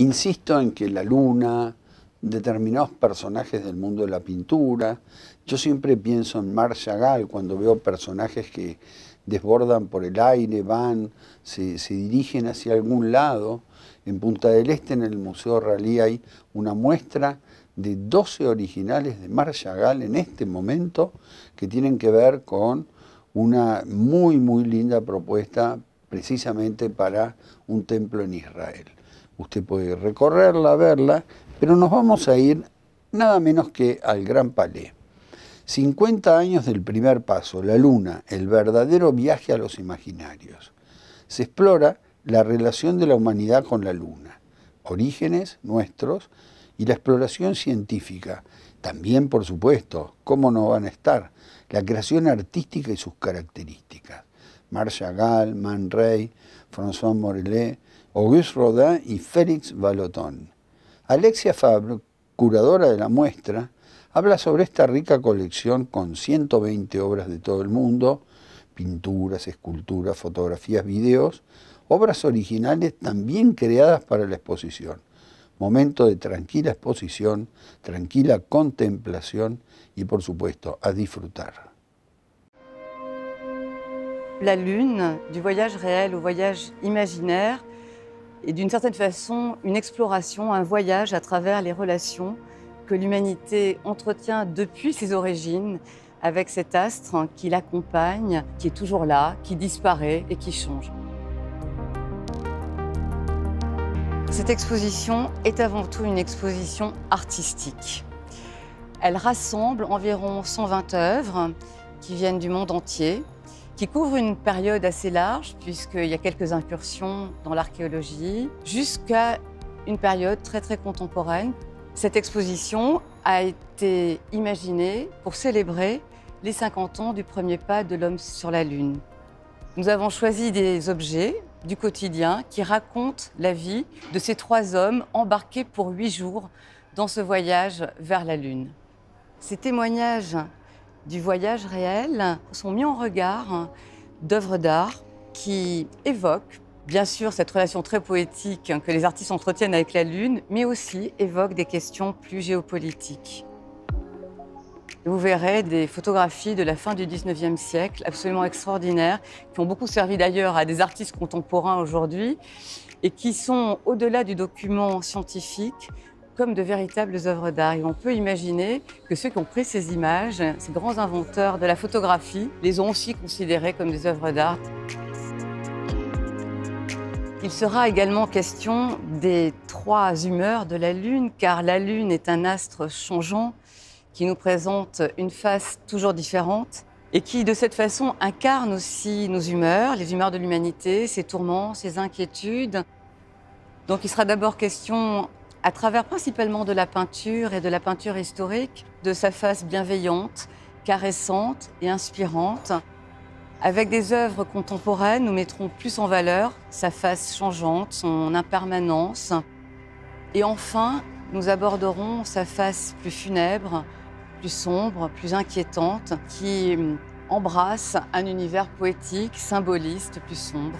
Insisto en que la luna, determinados personajes del mundo de la pintura, yo siempre pienso en Marc Chagall cuando veo personajes que desbordan por el aire, se dirigen hacia algún lado. En Punta del Este, en el Museo Ralí, hay una muestra de 12 originales de Marc Chagall en este momento que tienen que ver con una muy, muy linda propuesta precisamente para un templo en Israel. Usted puede recorrerla, verla, pero nos vamos a ir nada menos que al Gran Palais. 50 años del primer paso, la luna, el verdadero viaje a los imaginarios. Se explora la relación de la humanidad con la luna, orígenes nuestros y la exploración científica. También, por supuesto, ¿cómo no van a estar? La creación artística y sus características. Marc Chagall, Man Ray, François Morellet, Auguste Rodin y Félix Vallotton. Alexia Fabre, curadora de la muestra, habla sobre esta rica colección con 120 obras de todo el mundo, pinturas, esculturas, fotografías, videos, obras originales también creadas para la exposición. Momento de tranquila exposición, tranquila contemplación y, por supuesto, a disfrutar. La lune, du voyage réel au voyage imaginaire, est d'une certaine façon une exploration, un voyage à travers les relations que l'humanité entretient depuis ses origines avec cet astre qui l'accompagne, qui est toujours là, qui disparaît et qui change. Cette exposition est avant tout une exposition artistique. Elle rassemble environ 120 œuvres qui viennent du monde entier, qui couvrent une période assez large puisqu'il y a quelques incursions dans l'archéologie, jusqu'à une période très contemporaine. Cette exposition a été imaginée pour célébrer les 50 ans du premier pas de l'homme sur la Lune. Nous avons choisi des objets du quotidien qui racontent la vie de ces 3 hommes embarqués pour 8 jours dans ce voyage vers la Lune. Ces témoignages du voyage réel sont mis en regard d'œuvres d'art qui évoquent bien sûr cette relation très poétique que les artistes entretiennent avec la Lune, mais aussi évoquent des questions plus géopolitiques. Vous verrez des photographies de la fin du 19e siècle, absolument extraordinaires, qui ont beaucoup servi d'ailleurs à des artistes contemporains aujourd'hui et qui sont, au-delà du document scientifique, comme de véritables œuvres d'art. Et on peut imaginer que ceux qui ont pris ces images, ces grands inventeurs de la photographie, les ont aussi considérées comme des œuvres d'art. Il sera également question des 3 humeurs de la Lune, car la Lune est un astre changeant qui nous présente une face toujours différente et qui, de cette façon, incarne aussi nos humeurs, les humeurs de l'humanité, ses tourments, ses inquiétudes. Donc il sera d'abord question, à travers principalement de la peinture et de la peinture historique, de sa face bienveillante, caressante et inspirante. Avec des œuvres contemporaines, nous mettrons plus en valeur sa face changeante, son impermanence. Et enfin, nous aborderons sa face plus funèbre, plus sombre, plus inquiétante, qui embrasse un univers poétique, symboliste, plus sombre.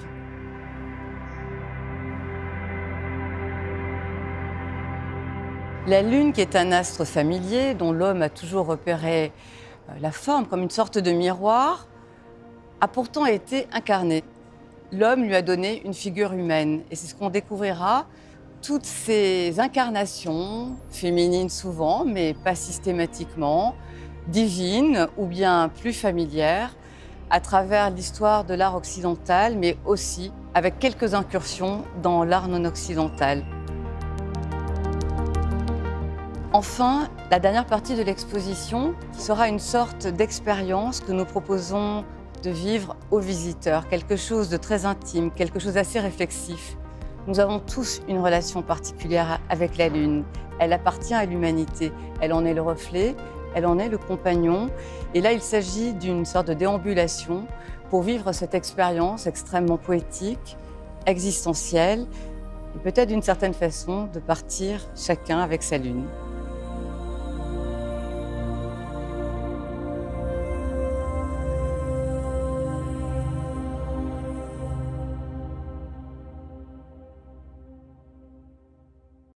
La Lune, qui est un astre familier, dont l'homme a toujours repéré la forme comme une sorte de miroir, a pourtant été incarnée. L'homme lui a donné une figure humaine, et c'est ce qu'on découvrira. Toutes ces incarnations, féminines souvent, mais pas systématiquement, divines ou bien plus familières, à travers l'histoire de l'art occidental, mais aussi avec quelques incursions dans l'art non occidental. Enfin, la dernière partie de l'exposition sera une sorte d'expérience que nous proposons de vivre aux visiteurs, quelque chose de très intime, quelque chose d'assez réflexif. Nous avons tous une relation particulière avec la Lune. Elle appartient à l'humanité. Elle en est le reflet, elle en est le compagnon. Et là, il s'agit d'une sorte de déambulation pour vivre cette expérience extrêmement poétique, existentielle, et peut-être d'une certaine façon de partir chacun avec sa Lune.